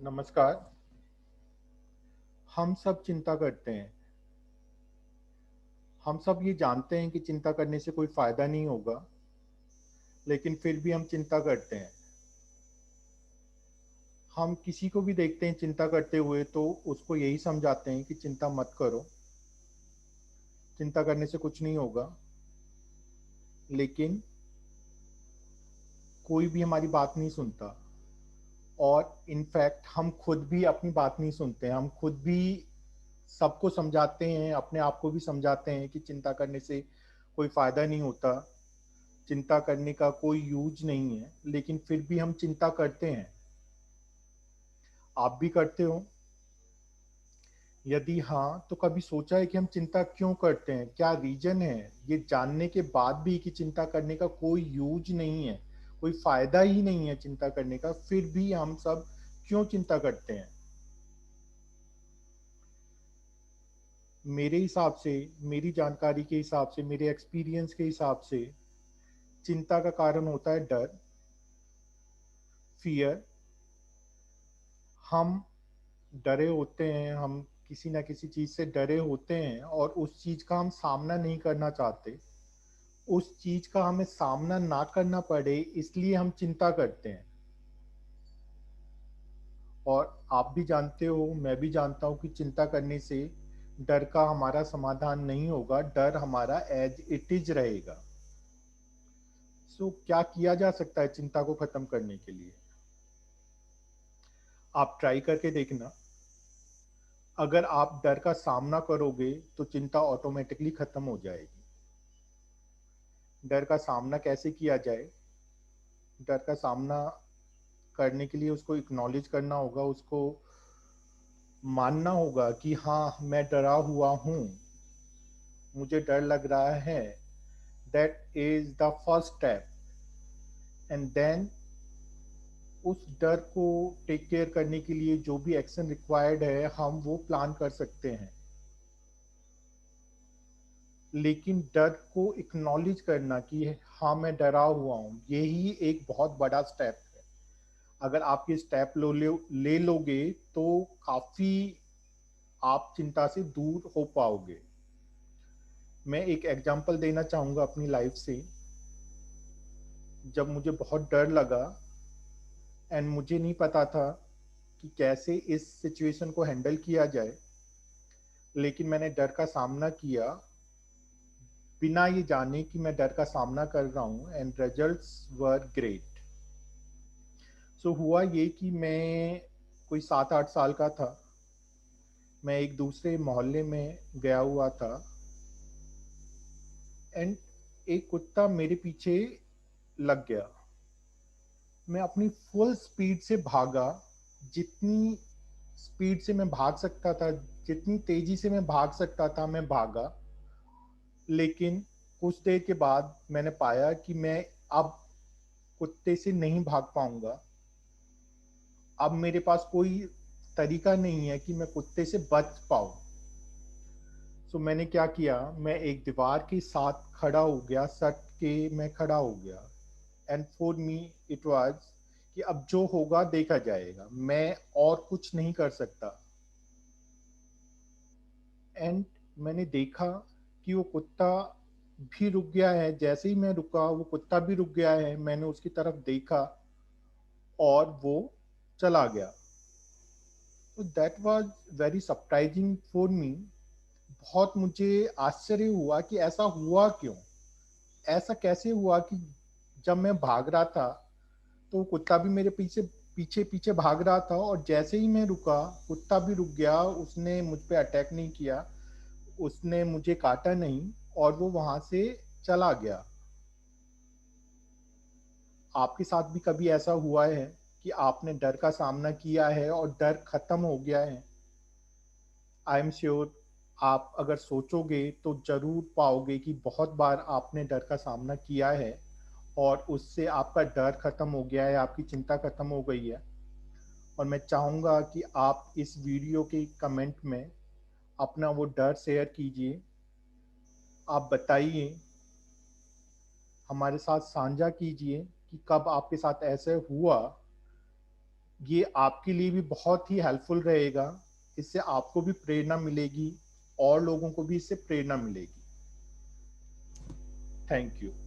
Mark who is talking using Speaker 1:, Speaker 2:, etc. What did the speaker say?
Speaker 1: नमस्कार। हम सब चिंता करते हैं। हम सब ये जानते हैं कि चिंता करने से कोई फायदा नहीं होगा, लेकिन फिर भी हम चिंता करते हैं। हम किसी को भी देखते हैं चिंता करते हुए तो उसको यही समझाते हैं कि चिंता मत करो, चिंता करने से कुछ नहीं होगा। लेकिन कोई भी हमारी बात नहीं सुनता, और इनफैक्ट हम खुद भी अपनी बात नहीं सुनते। हम खुद भी सबको समझाते हैं, अपने आप को भी समझाते हैं कि चिंता करने से कोई फायदा नहीं होता, चिंता करने का कोई यूज नहीं है, लेकिन फिर भी हम चिंता करते हैं। आप भी करते हो? यदि हाँ, तो कभी सोचा है कि हम चिंता क्यों करते हैं? क्या रीजन है? ये जानने के बाद भी कि चिंता करने का कोई यूज नहीं है, कोई फायदा ही नहीं है चिंता करने का, फिर भी हम सब क्यों चिंता करते हैं? मेरे हिसाब से, मेरी जानकारी के हिसाब से, मेरे एक्सपीरियंस के हिसाब से, चिंता का कारण होता है डर, फियर। हम डरे होते हैं, हम किसी ना किसी चीज से डरे होते हैं और उस चीज का हम सामना नहीं करना चाहते। उस चीज का हमें सामना ना करना पड़े इसलिए हम चिंता करते हैं। और आप भी जानते हो, मैं भी जानता हूँ कि चिंता करने से डर का हमारा समाधान नहीं होगा, डर हमारा एज इट इज रहेगा। सो क्या किया जा सकता है चिंता को खत्म करने के लिए? आप ट्राई करके देखना। अगर आप डर का सामना करोगे तो चिंता ऑटोमेटिकली खत्म हो जाएगी। डर का सामना कैसे किया जाए? डर का सामना करने के लिए उसको एक्नॉलेज करना होगा, उसको मानना होगा कि हाँ, मैं डरा हुआ हूँ, मुझे डर लग रहा है। That is the first step. And then उस डर को टेक केयर करने के लिए जो भी एक्शन रिक्वायर्ड है हम वो प्लान कर सकते हैं। लेकिन डर को एक्नॉलेज करना कि हाँ, मैं डरा हुआ हूँ, यही एक बहुत बड़ा स्टेप है। अगर आप ये स्टेप ले लोगे तो काफी आप चिंता से दूर हो पाओगे। मैं एक एग्जांपल देना चाहूंगा अपनी लाइफ से। जब मुझे बहुत डर लगा एंड मुझे नहीं पता था कि कैसे इस सिचुएशन को हैंडल किया जाए, लेकिन मैंने डर का सामना किया बिना ये जाने कि मैं डर का सामना कर रहा हूँ, एंड रिजल्ट्स वर ग्रेट। सो हुआ ये कि मैं कोई 7-8 साल का था। मैं एक दूसरे मोहल्ले में गया हुआ था, एंड एक कुत्ता मेरे पीछे लग गया। मैं अपनी फुल स्पीड से भागा, जितनी स्पीड से मैं भाग सकता था, जितनी तेजी से मैं भाग सकता था मैं भागा। लेकिन कुछ देर के बाद मैंने पाया कि मैं अब कुत्ते से नहीं भाग पाऊंगा। अब मेरे पास कोई तरीका नहीं है कि मैं कुत्ते से बच पाऊं। सो मैंने क्या किया, मैं एक दीवार के साथ खड़ा हो गया, सट के मैं खड़ा हो गया। And for me it was कि अब जो होगा देखा जाएगा, मैं और कुछ नहीं कर सकता। एंड मैंने देखा कि वो कुत्ता भी रुक गया है। जैसे ही मैं रुका वो कुत्ता भी रुक गया है। मैंने उसकी तरफ देखा और वो चला गया। तो that was very surprising for me. बहुत मुझे आश्चर्य हुआ कि ऐसा हुआ क्यों, ऐसा कैसे हुआ कि जब मैं भाग रहा था तो कुत्ता भी मेरे पीछे पीछे पीछे भाग रहा था, और जैसे ही मैं रुका कुत्ता भी रुक गया। उसने मुझ पे अटैक नहीं किया, उसने मुझे काटा नहीं, और वो वहां से चला गया। आपके साथ भी कभी ऐसा हुआ है कि आपने डर का सामना किया है और डर खत्म हो गया है? आई एम श्योर आप अगर सोचोगे तो जरूर पाओगे कि बहुत बार आपने डर का सामना किया है और उससे आपका डर खत्म हो गया है, आपकी चिंता खत्म हो गई है। और मैं चाहूँगा कि आप इस वीडियो के कमेंट में अपना वो डर शेयर कीजिए। आप बताइए, हमारे साथ साझा कीजिए कि कब आपके साथ ऐसे हुआ ये आपके लिए भी बहुत ही हेल्पफुल रहेगा। इससे आपको भी प्रेरणा मिलेगी और लोगों को भी इससे प्रेरणा मिलेगी। Thank you.